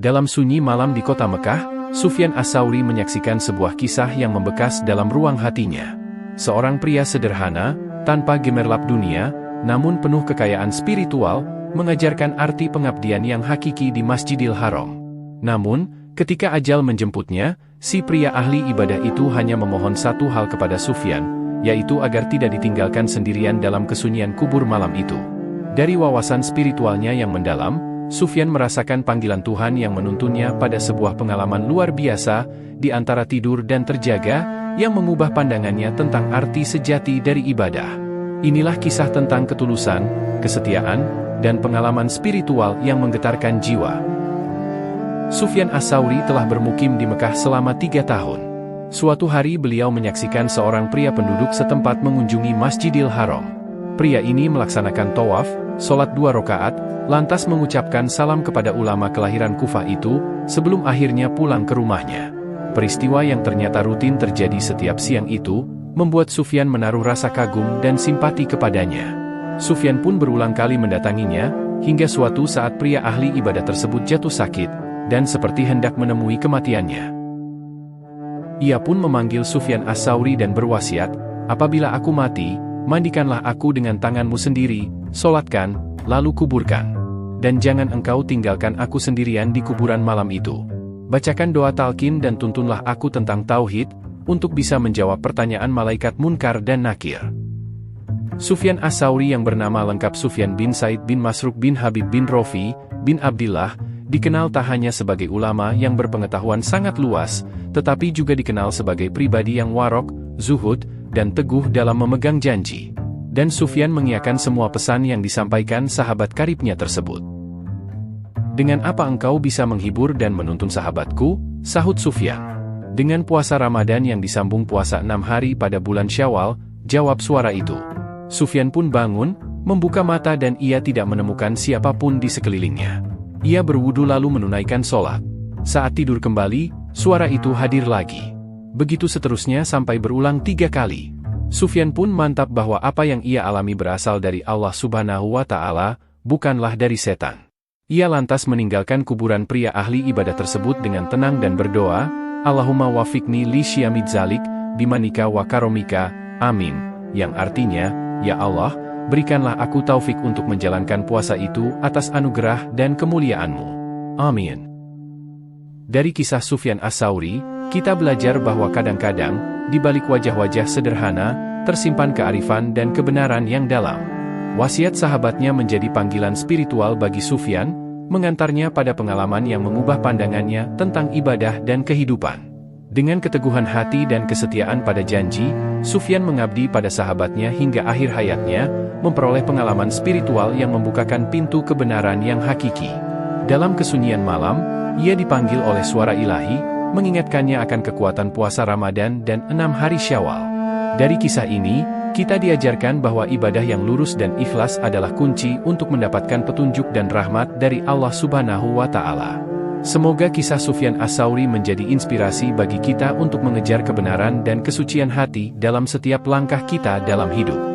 Dalam sunyi malam di kota Mekah, Sufyan Ats-Tsauri menyaksikan sebuah kisah yang membekas dalam ruang hatinya. Seorang pria sederhana, tanpa gemerlap dunia, namun penuh kekayaan spiritual, mengajarkan arti pengabdian yang hakiki di Masjidil Haram. Namun, ketika ajal menjemputnya, si pria ahli ibadah itu hanya memohon satu hal kepada Sufyan, yaitu agar tidak ditinggalkan sendirian dalam kesunyian kubur malam itu. Dari wawasan spiritualnya yang mendalam, Sufyan merasakan panggilan Tuhan yang menuntunnya pada sebuah pengalaman luar biasa, di antara tidur dan terjaga, yang mengubah pandangannya tentang arti sejati dari ibadah. Inilah kisah tentang ketulusan, kesetiaan, dan pengalaman spiritual yang menggetarkan jiwa. Sufyan Ats-Tsauri telah bermukim di Mekah selama 3 tahun. Suatu hari beliau menyaksikan seorang pria penduduk setempat mengunjungi Masjidil Haram. Pria ini melaksanakan tawaf, sholat 2 rakaat, lantas mengucapkan salam kepada ulama kelahiran Kufah itu, sebelum akhirnya pulang ke rumahnya. Peristiwa yang ternyata rutin terjadi setiap siang itu, membuat Sufyan menaruh rasa kagum dan simpati kepadanya. Sufyan pun berulang kali mendatanginya, hingga suatu saat pria ahli ibadah tersebut jatuh sakit, dan seperti hendak menemui kematiannya. Ia pun memanggil Sufyan Ats-Tsauri dan berwasiat, apabila aku mati, mandikanlah aku dengan tanganmu sendiri, solatkan, lalu kuburkan. Dan jangan engkau tinggalkan aku sendirian di kuburan malam itu. Bacakan doa talqin dan tuntunlah aku tentang tauhid, untuk bisa menjawab pertanyaan malaikat Munkar dan Nakir. Sufyan Ats-Tsauri yang bernama lengkap Sufyan bin Said bin Masruq bin Habib bin Rofi, bin Abdillah, dikenal tak hanya sebagai ulama yang berpengetahuan sangat luas, tetapi juga dikenal sebagai pribadi yang warok, zuhud, dan teguh dalam memegang janji. Dan Sufyan mengiyakan semua pesan yang disampaikan sahabat karibnya tersebut. Dengan apa engkau bisa menghibur dan menuntun sahabatku? Sahut Sufyan. Dengan puasa Ramadan yang disambung puasa 6 hari pada bulan Syawal, jawab suara itu. Sufyan pun bangun, membuka mata dan ia tidak menemukan siapapun di sekelilingnya. Ia berwudu lalu menunaikan sholat. Saat tidur kembali, suara itu hadir lagi. Begitu seterusnya sampai berulang 3 kali. Sufyan pun mantap bahwa apa yang ia alami berasal dari Allah Subhanahu wa Ta'ala, bukanlah dari setan. Ia lantas meninggalkan kuburan pria ahli ibadah tersebut dengan tenang dan berdoa, Allahumma wafikni li syamid zalik, bimanika wa karomika, amin, yang artinya, ya Allah, berikanlah aku taufik untuk menjalankan puasa itu atas anugerah dan kemuliaan-Mu. Amin. Dari kisah Sufyan Ats-Tsauri, kita belajar bahwa kadang-kadang, di balik wajah-wajah sederhana, tersimpan kearifan dan kebenaran yang dalam. Wasiat sahabatnya menjadi panggilan spiritual bagi Sufyan, mengantarnya pada pengalaman yang mengubah pandangannya tentang ibadah dan kehidupan. Dengan keteguhan hati dan kesetiaan pada janji, Sufyan mengabdi pada sahabatnya hingga akhir hayatnya, memperoleh pengalaman spiritual yang membukakan pintu kebenaran yang hakiki. Dalam kesunyian malam, ia dipanggil oleh suara ilahi, mengingatkannya akan kekuatan puasa Ramadan dan 6 hari Syawal. Dari kisah ini, kita diajarkan bahwa ibadah yang lurus dan ikhlas adalah kunci untuk mendapatkan petunjuk dan rahmat dari Allah Subhanahu wa Ta'ala. Semoga kisah Sufyan Ats-Tsauri menjadi inspirasi bagi kita untuk mengejar kebenaran dan kesucian hati dalam setiap langkah kita dalam hidup.